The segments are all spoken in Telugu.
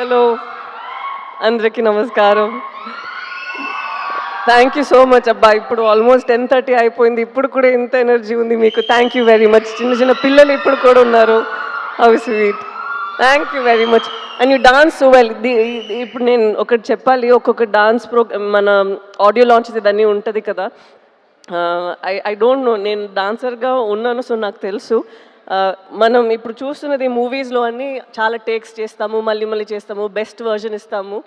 హలో అందరికీ నమస్కారం. థ్యాంక్ యూ సో మచ్ అబ్బా. ఇప్పుడు ఆల్మోస్ట్ 10:30 అయిపోయింది. ఇప్పుడు కూడా ఇంత ఎనర్జీ ఉంది మీకు. Thank you very much. చిన్న చిన్న పిల్లలు ఇప్పుడు కూడా ఉన్నారు. How sweet. Thank you very much. And you dance so well. ఇప్పుడు నేను ఒకటి చెప్పాలి. ఒక్కొక్క డాన్స్ మన ఆడియో లాంచ్ ఇదన్నీ ఉంటుంది కదా. ఐ డోంట్ నో, నేను డాన్సర్గా ఉన్నాను, సో నాకు తెలుసు. మనం ఇప్పుడు చూస్తున్నది మూవీస్లో అన్నీ చాలా టేక్స్ చేస్తాము, మళ్ళీ మళ్ళీ చేస్తాము, బెస్ట్ వర్జన్ ఇస్తాము.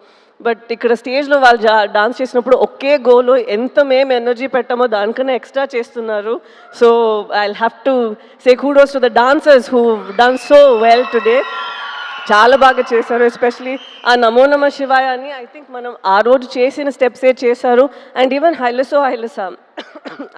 బట్ ఇక్కడ స్టేజ్లో వాళ్ళు డాన్స్ చేసినప్పుడు ఒకే గోలో ఎంత మేము ఎనర్జీ పెట్టామో దానికన్నా ఎక్స్ట్రా చేస్తున్నారు. So I have to say kudos to the dancers who done so well today. చాలా బాగా చేశారు. ఎస్పెషలీ ఆ నమో నమ శివాయ అని ఐ థింక్ మనం ఆ రోజు చేసిన స్టెప్సే చేశారు. అండ్ ఈవెన్ హైలసా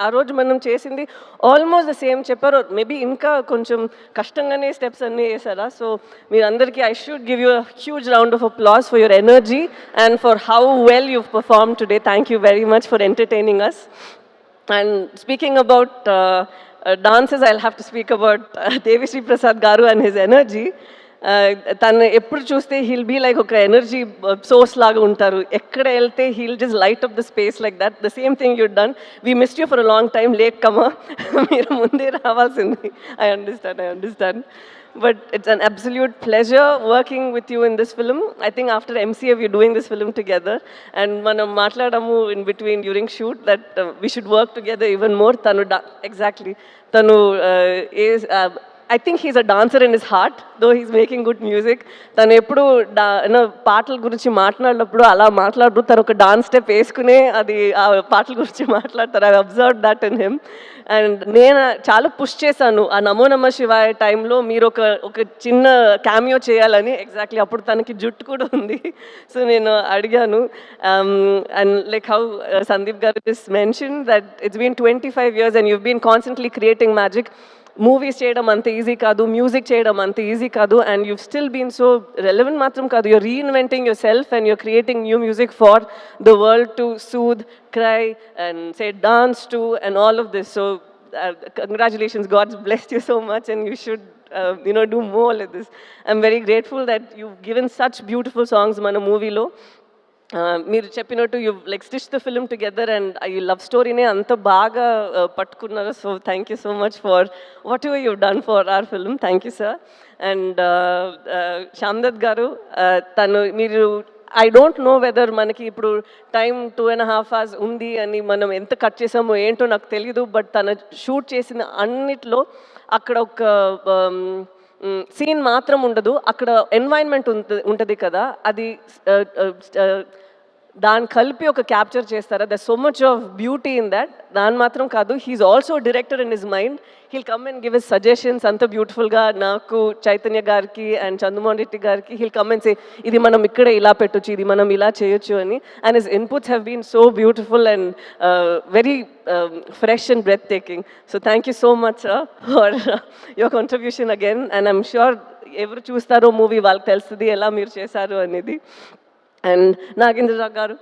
ఆ రోజు మనం చేసింది ఆల్మోస్ట్ ద సేమ్ చెప్పారు. మేబీ ఇంకా కొంచెం కష్టంగానే స్టెప్స్ అన్నీ వేసారా. సో మీరందరికీ I should give you huge round of applause for your energy and for how well you perform today. Thank you very much for entertaining us. And speaking about dances, I'll have to speak about Devi Sri Prasad Garu and his energy. తను ఎప్పుడు చూస్తే హీల్ బీ లైక్ ఒక ఎనర్జీ సోర్స్ లాగా ఉంటారు. ఎక్కడ వెళ్తే he'll just light up the space like that. The same thing you done. We missed you for a long time. Late comer, మీరు ముందే రావాల్సింది. I understand. But it's an absolute pleasure working with you in this film. I think after MCA we're doing this film together, and manam matladamu in between during shoot that we should work together even more. Tanu is I think he's a dancer in his heart, though he's making good music. తను ఎప్పుడు పాటల గురించి మాట్లాడినప్పుడు అలా మాట్లాడరు, తను ఒక డాన్స్ స్టెప్ వేసుకునే అది ఆ పాటల గురించి మాట్లాడతారు. I observe that in him. And నేను చాలా పుష్ చేశాను ఆ నమో నమ శివాయ టైంలో మీరు ఒక చిన్న క్యామియో చేయాలని. ఎగ్జాక్ట్లీ అప్పుడు తనకి జుట్టు కూడా ఉంది. సో నేను అడిగాను. And like how Sandeep garu just mention that it's been 25 years and you've been constantly creating magic. Movies చేయడం అంత ఈజీ కాదు, మ్యూజిక్ చేయడం అంత ఈజీ కాదు. And you still been so relevant మాత్రం కాదు, you're reinventing yourself and you're creating new music for the world to soothe, cry and say dance to and all of this. So congratulations, God's blessed you so much and you should do more like this. I'm very grateful that you've given such beautiful songs మన మూవీలో. మీరు చెప్పినట్టు you like stitch the film together and ఈ లవ్ స్టోరీనే అంత బాగా పట్టుకున్నారు. So thank you so much for whatever you done for our film. Thank you sir. And Shamdat garu, మీరు ఐ డోంట్ నో వెదర్ మనకి ఇప్పుడు టైం 2.5 hours ఉంది అని మనం ఎంత కట్ చేసామో ఏంటో నాకు తెలీదు. బట్ తను షూట్ చేసిన అన్నిట్లో అక్కడ ఒక సీన్ మాత్రం ఉండదు, అక్కడ ఎన్వైరన్మెంట్ ఉంటుంది కదా, అది దాన్ని కలిపి ఒక క్యాప్చర్ చేస్తారా. There so much of beauty in that. దాని మాత్రం కాదు, he's also director in his mind. He'll come and give his suggestions అంత బ్యూటిఫుల్గా. నాకు చైతన్య గారికి అండ్ చంద్రమోహన్ రెడ్డి గారికి హీల్ కమ్ అండ్ సే ఇది మనం ఇక్కడే ఇలా పెట్టొచ్చు, ఇది మనం ఇలా చేయొచ్చు అని. And his inputs have been so beautiful and very fresh and breathtaking. So thank you so much sir for your contribution again. And I'm sure ఎవరు చూస్తారో మూవీ వాళ్ళకి తెలుస్తుంది ఎలా మీరు చేశారు అనేది. అండ్ నాగేంద్రరావు గారు,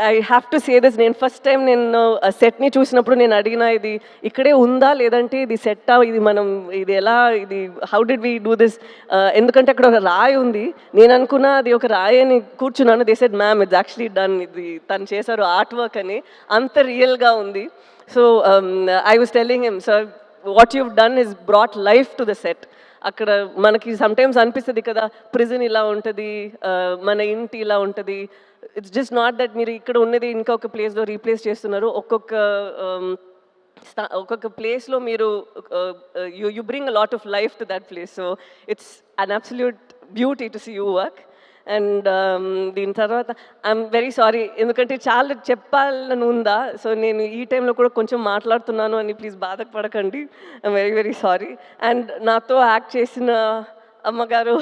I have to say this. నేను ఫస్ట్ టైం నేను సెట్ని చూసినప్పుడు నేను అడిగిన ఇది ఇక్కడే ఉందా లేదంటే ఇది సెట్టా, ఇది ఎలా, ఇది how did we do this. ఎందుకంటే అక్కడ ఒక రాయి ఉంది. నేను అనుకున్నా అది ఒక రాయి అని కూర్చున్నాను. They said ma'am it's actually done, ఇది తను చేశారు ఆర్ట్ వర్క్ అని. అంత రియల్గా ఉంది. So I was telling him, sir what you've done is brought life to the set. అక్కడ మనకి సమ్టైమ్స్ అనిపిస్తుంది కదా, ప్రిజన్ ఇలా ఉంటుంది, మన ఇంటి ఇలా ఉంటుంది. ఇట్స్ జస్ట్ నాట్ దట్ మీరు ఇక్కడ ఉన్నది ఇంకొక ప్లేస్లో రీప్లేస్ చేస్తున్నారు. ఒక్కొక్క ప్లేస్లో మీరు you bring a lot of life to that place. So it's an absolute beauty to see you work. And దీని తర్వాత ఐఎమ్ వెరీ సారీ, ఎందుకంటే చాలా చెప్పాలని ఉందా. సో నేను ఈ టైంలో కూడా కొంచెం మాట్లాడుతున్నాను అని ప్లీజ్ బాధపడకండి. I'm very very sorry. And నాతో యాక్ట్ చేసిన అమ్మగారు,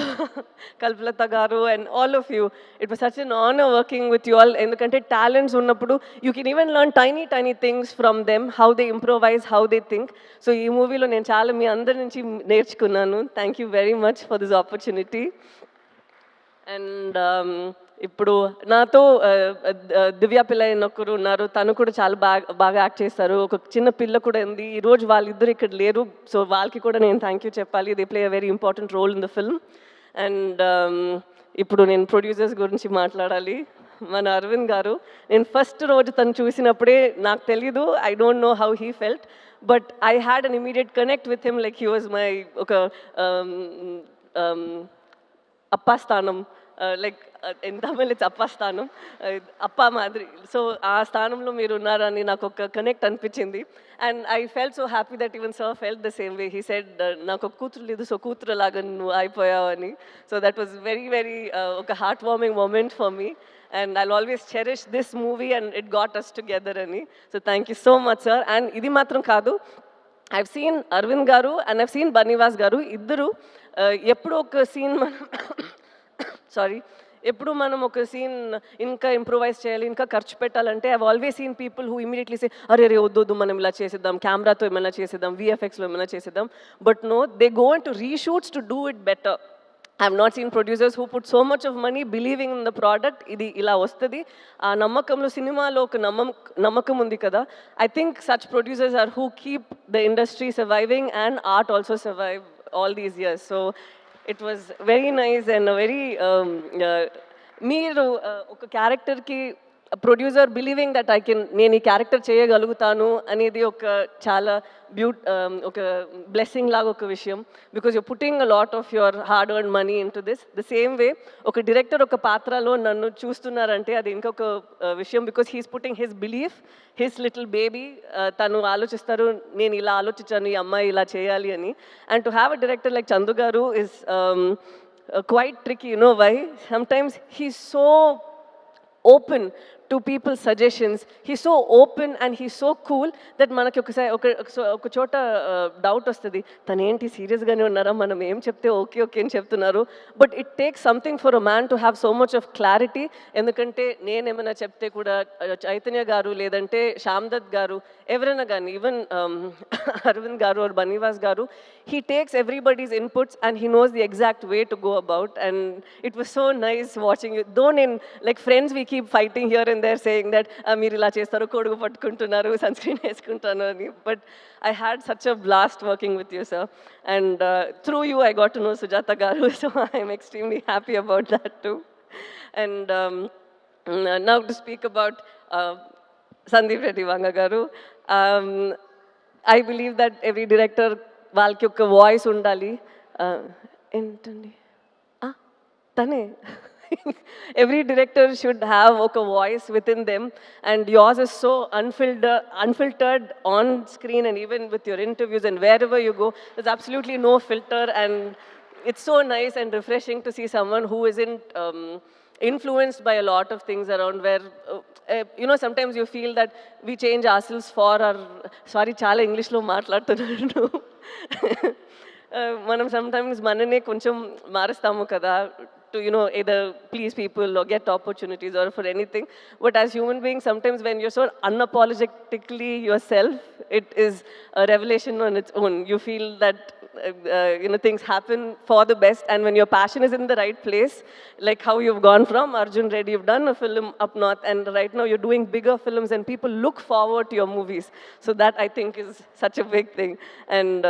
కల్పలత గారు and all of you, it was such N honour working with you all. ఎందుకంటే టాలెంట్స్ ఉన్నప్పుడు you can even learn tiny things from them, how they improvise, how they think. So ఈ మూవీలో నేను చాలా మీ అందరి నుంచి నేర్చుకున్నాను. Thank you very much for this opportunity. And ఇప్పుడు నాతో దివ్య పిల్ల ఒకరు ఉన్నారు, తను కూడా చాలా బాగా యాక్ట్ చేస్తారు. ఒక చిన్న పిల్ల కూడా ఉంది. ఈరోజు వాళ్ళిద్దరు ఇక్కడ లేరు, సో వాళ్ళకి కూడా నేను థ్యాంక్ యూ చెప్పాలి. They play a very important role in the film. And ఇప్పుడు నేను ప్రొడ్యూసర్స్ గురించి మాట్లాడాలి. మన అరవింద్ గారు, నేను ఫస్ట్ రోజు తను చూసినప్పుడే నాకు తెలీదు, I don't know how he felt, but I had an immediate connect with him, like he was my ఒక అప్పా స్థానం, లైక్ ఇన్ తమిళ్ ఇట్స్ అప్పా స్థానం, అప్పా మాదిరి. సో ఆ స్థానంలో మీరు ఉన్నారని నాకు ఒక కనెక్ట్ అనిపించింది. And I felt so happy that even sir felt the same way. He said నాకు ఒక కూతురు లేదు, సో కూతురు లాగా నువ్వు అయిపోయావని. So that was very very ఒక heart warming moment for me. And I'll always cherish this movie and it got us together ani. So thank you so much, sir. And idi matram kaadu, I've seen Arvind garu and I've seen Banivas garu iddaru eppudu oka scene manam sorry ఎప్పుడు మనం ఒక సీన్ ఇంకా ఇంప్రూవైజ్ చేయాలి, ఇంకా ఖర్చు పెట్టాలంటే I always seen people who immediately say అరే రే వద్దు మనం ఇలా చేసేద్దాం, కెమెరాతో ఏమైనా చేసేద్దాం, విఎఫ్ఎక్స్లో ఏమైనా చేసేద్దాం. But no, they go in to reshoots to do it better. I have not seen producers who put so much of money believing in the product. ఇది ఇలా వస్తుంది, ఆ నమ్మకంలో సినిమాలో ఒక నమ్మకం ఉంది కదా. I think such producers are who keep the industry surviving and art also survive all these years. So it was very nice and a very మీరు ఒక క్యారెక్టర్కి ప్రొడ్యూసర్ బిలీవింగ్ దట్ నేను ఈ క్యారెక్టర్ చేయగలుగుతాను అనేది ఒక చాలా ఒక బ్లెస్సింగ్ లాగా ఒక విషయం. Because you putting a lot of your hard earn money in to this. The same వే ఒక డైరెక్టర్ ఒక పాత్రలో నన్ను చూస్తున్నారంటే అది ఇంకొక విషయం. Because he's putting his belief, his little baby. తను ఆలోచిస్తారు నేను ఇలా ఆలోచించాను, ఈ అమ్మాయి ఇలా చేయాలి అని. And to have a director like Chandu గారు is quite tricky, you know why? Sometimes he's so open to people's suggestions. He's so open and he's so cool that మనకి ఒక చోట డౌట్ వస్తుంది, తను ఏంటి సీరియస్గానే ఉన్నారా, మనం ఏం చెప్తే ఓకే ఓకే అని చెప్తున్నారు. But it takes something for a man to have so much of clarity. ఎందుకంటే నేనేమైనా చెప్తే కూడా చైతన్య గారు లేదంటే శ్యామ్ దత్ గారు ఎవరైనా కానీ, ఈవెన్ అరవింద్ గారు ఆర్ బనీవాస్ గారు, he takes everybody's inputs and he knows the exact way to go about. And it was so nice watching you. Though in like friends we keep fighting here and there saying that meer ila chestaru, kodugu pattukuntunnaru, sunscreen eskuntunnaru ani. But I had such a blast working with you, sir. And through you I got to know Sujata garu, so I am extremely happy about that too. And now to speak about Sandeep Reddy Vanga garu, I believe that every director వాళ్ళకి ఒక వాయిస్ ఉండాలి. ఏంటండి తనే every director should have a voice within them, and yours is so unfiltered on screen and even with your interviews and wherever you go, there's absolutely no filter. And it's so nice and refreshing to see someone who isn't influenced by a lot of things around, where you know, sometimes you feel that we change ourselves for our, sorry చాలా ఇంగ్లీష్లో మాట్లాడుతున్నాను, మనం sometimes మననే కొంచెం మారుస్తాము కదా, to, you know, either please people or get opportunities or for anything. But as human beings, sometimes when you're so unapologetically yourself, it is a revelation on its own. You feel that you know, things happen for the best, and when your passion is in the right place, like how you've gone from Arjun Reddy, you've done a film up north, and right now you're doing bigger films and people look forward to your movies. So that I think is such a big thing. And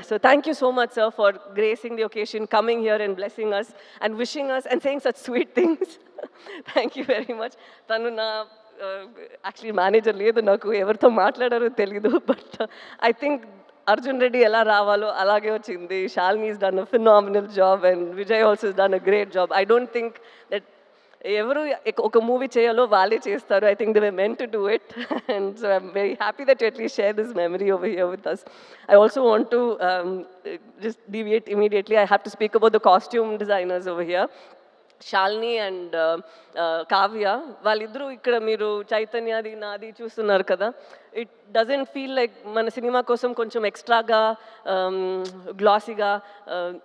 so thank you so much, sir, for gracing the occasion, coming here and blessing us and wishing us and saying such sweet things. Thank you very much. Tanu na actually manager ledu, naku evartho maatladaro telidu, but I think Arjun Reddy ఎలా రావాలో అలాగే వచ్చింది. Shalini has done a phenomenal job and Vijay also has done a great job. I don't think that ఎవరు ఒక మూవీ చేయాలో వాళ్ళే చేస్తారు. I think they were meant to do it. And so I'm very happy that you at least share this memory over here with us. I also want to just deviate immediately. I have to speak about the costume designers over here. Shalini and Kavya, వాళ్ళిద్దరూ ఇక్కడ మీరు చైతన్యది నాది చూస్తున్నారు కదా, ఇట్ డజంట్ ఫీల్ లైక్ మన సినిమా కోసం కొంచెం ఎక్స్ట్రాగా గ్లాసీగా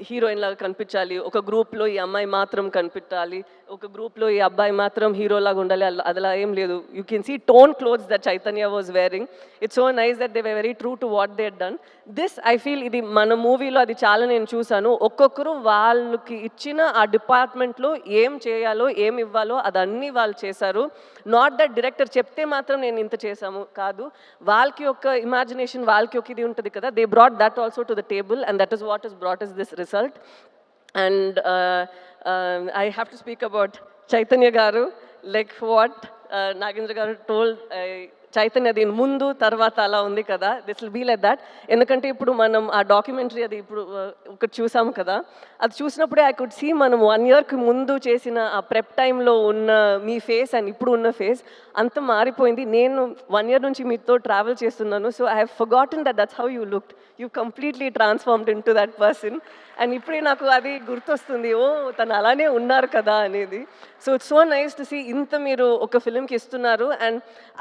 హీరోయిన్ లాగా కనిపించాలి, ఒక గ్రూప్లో ఈ అమ్మాయి మాత్రం కనిపించాలి, ఒక గ్రూప్లో ఈ అబ్బాయి మాత్రం హీరోలాగా ఉండాలి, అలా ఏం లేదు. You can see tone clothes that Chaitanya was wearing. It's so nice that they were very true to what they had done. This I feel ఇది మన మూవీలో అది చాలా నేను చూశాను. ఒక్కొక్కరు వాళ్ళకి ఇచ్చిన ఆ డిపార్ట్మెంట్లో ఏం చేయాలో ఏం ఇవ్వాలో అదన్నీ వాళ్ళు చేశారు. నాట్ దట్ డైరెక్టర్ చెప్తే మాత్రం నేను ఇంత చేశాము కాదు, వాళ్ళకి ఒక ఇమాజినేషన్, వాళ్ళకి ఒక ఇది ఉంటుంది కదా, they brought that also to the table, and that is what is brought is this result. And I have to speak about Chaitanya Garu, like what Nagendra Garu told. Chaitanya దీని ముందు తర్వాత అలా ఉంది కదా, this will be like that. ఎందుకంటే ఇప్పుడు మనం ఆ డాక్యుమెంటరీ అది ఇప్పుడు ఒకటి చూసాము కదా, అది చూసినప్పుడే ఐ కుడ్ సీ మనం 1 yearకి ముందు చేసిన ఆ ప్రెప్ టైంలో ఉన్న మీ ఫేస్ అండ్ ఇప్పుడు ఉన్న ఫేస్ అంత మారిపోయింది. నేను 1 year నుంచి మీతో ట్రావెల్ చేస్తున్నాను, so I have forgotten that's how you looked. You completely transformed in to that person. And ఇప్పుడే నాకు అది గుర్తొస్తుంది, ఓ తను అలానే ఉన్నారు కదా అనేది. So it's so nice to see ఇంత మీరు ఒక ఫిలింకి ఇస్తున్నారు. And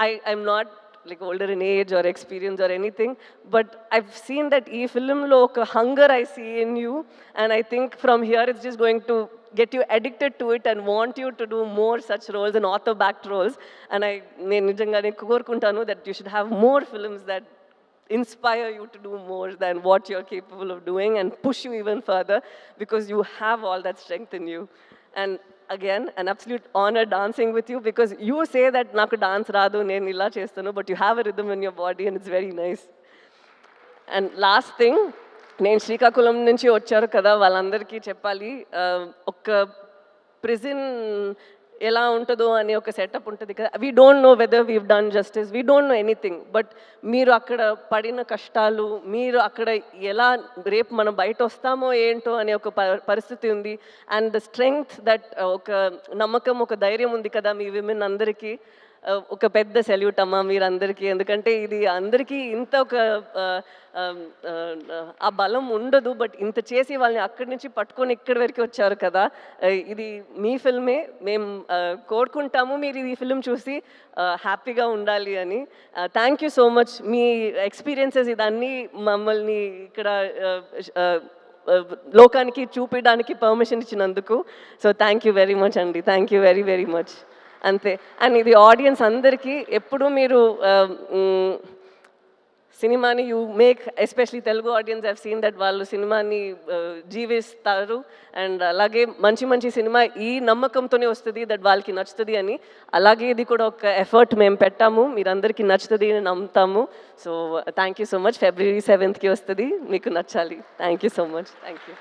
I'm not like older in age or experience or anything, but I've seen that ee film lo oka hunger I see in you, and I think from here it's just going to get you addicted to it and want you to do more such roles and author backed roles. And నేను నిజంగానే కోరుకుంటాను that you should have more films that inspire you to do more than what you're capable of doing and push you even further, because you have all that strength in you. And again, an absolute honor dancing with you, because you say that naku dance raadu, nenu illa chestanu, but you have a rhythm in your body and it's very nice. And last thing, నేను శ్రీకాకుళం నుంచి వచ్చారు కదా, వాళ్ళందరికీ చెప్పాలి, ఒక ప్రిజన్ ఎలా ఉంటుందో అనే ఒక సెటప్ ఉంటుంది కదా. We don't know whether weave done justice, we don't know anything, but మీరు అక్కడ పడిన కష్టాలు, మీరు అక్కడ ఎలా రేపు మనం బయట వస్తామో ఏంటో అనే ఒక పరిస్థితి ఉంది. అండ్ ద స్ట్రెంగ్త్ దట్, ఒక నమ్మకం, ఒక ధైర్యం ఉంది కదా మీ విమెన్ అందరికీ. ఒక పెద్ద సెల్యూట్ అమ్మా మీరందరికీ. ఎందుకంటే ఇది అందరికీ ఇంత ఒక ఆ బలం ఉండదు, బట్ ఇంత చేసి వాళ్ళని అక్కడి నుంచి పట్టుకొని ఇక్కడి వరకు వచ్చారు కదా. ఇది మీ ఫిల్మే, మేము కోరుకుంటాము మీరు ఈ ఫిల్మ్ చూసి హ్యాపీగా ఉండాలి అని. థ్యాంక్ యూ సో మచ్, మీ ఎక్స్పీరియన్సెస్ ఇదన్నీ మమ్మల్ని ఇక్కడ లోకానికి చూపించడానికి పర్మిషన్ ఇచ్చినందుకు. So thank you very much అండి, thank you very very much. అంతే. అండ్ ఇది ఆడియన్స్ అందరికీ, ఎప్పుడు మీరు సినిమాని you make, especially Telugu audience have seen that వాళ్ళు సినిమాని జీవిస్తారు. అండ్ అలాగే మంచి మంచి సినిమా ఈ నమ్మకంతోనే వస్తుంది దట్ వాళ్ళకి నచ్చుతుంది అని. అలాగే ఇది కూడా ఒక ఎఫర్ట్ మేము పెట్టాము, మీరందరికీ నచ్చుతుంది అని నమ్ముతాము. So thank you so much. February 7th వస్తుంది, మీకు నచ్చాలి. Thank you so much. Thank you.